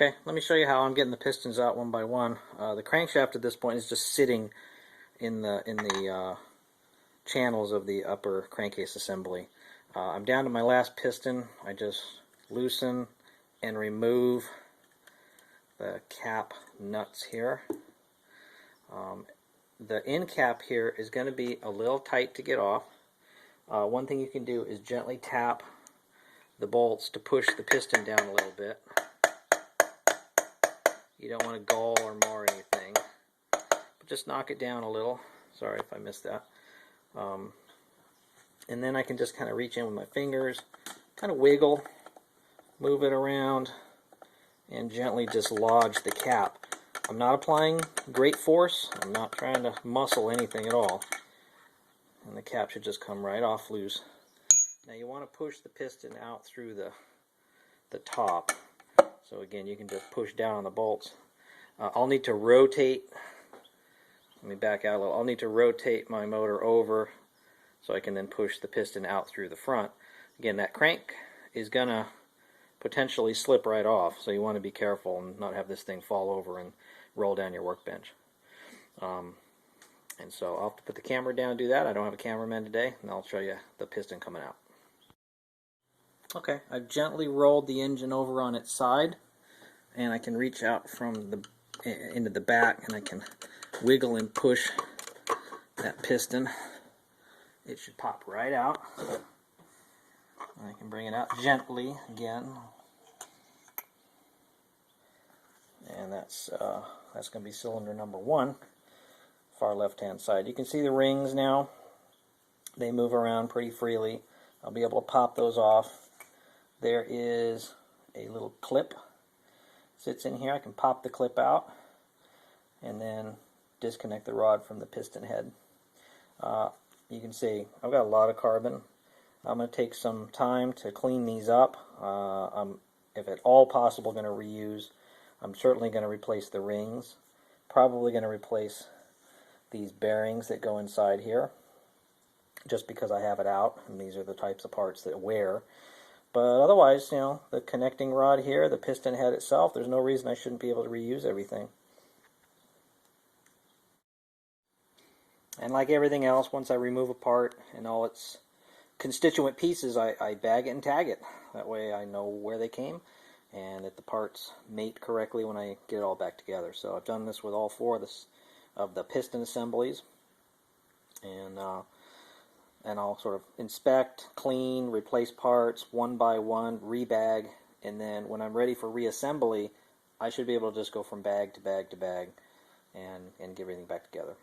Okay, let me show you how I'm getting the pistons out one by one. The crankshaft at this point is just sitting in the channels of the upper crankcase assembly. I'm down to my last piston. I just loosen and remove the cap nuts here. The end cap here is going to be a little tight to get off. One thing you can do is gently tap the bolts to push the piston down a little bit. You don't want to gall or mar anything, but just knock it down a little. Sorry if I missed that. And then I can just kind of reach in with my fingers, kind of wiggle, move it around, and gently dislodge the cap. I'm not applying great force. I'm not trying to muscle anything at all. And the cap should just come right off loose. Now you want to push the piston out through the top. So again, you can just push down on the bolts. I'll need to rotate. Let me back out a little. I'll need to rotate my motor over so I can then push the piston out through the front. Again, that crank is going to potentially slip right off, so you want to be careful and not have this thing fall over and roll down your workbench. And so I'll have to put the camera down and do that. I don't have a cameraman today, and I'll show you the piston coming out. Okay, I've gently rolled the engine over on its side, and I can reach out from into the back, and I can wiggle and push that piston. It should pop right out. And I can bring it out gently again, and that's going to be cylinder number 1, far left-hand side. You can see the rings now. They move around pretty freely. I'll be able to pop those off. There is a little clip sits in here. I can pop the clip out and then disconnect the rod from the piston head. You can see I've got a lot of carbon. I'm going to take some time to clean these up. I'm, if at all possible, going to reuse. I'm certainly going to replace the rings. Probably going to replace these bearings that go inside here, just because I have it out, and these are the types of parts that wear. But otherwise, you know, the connecting rod here, the piston head itself, there's no reason I shouldn't be able to reuse everything. And like everything else, once I remove a part and all its constituent pieces, I bag it and tag it. That way I know where they came and that the parts mate correctly when I get it all back together. So I've done this with all 4 of the piston assemblies. And I'll sort of inspect, clean, replace parts one by one, rebag, and then when I'm ready for reassembly, I should be able to just go from bag to bag to bag and get everything back together.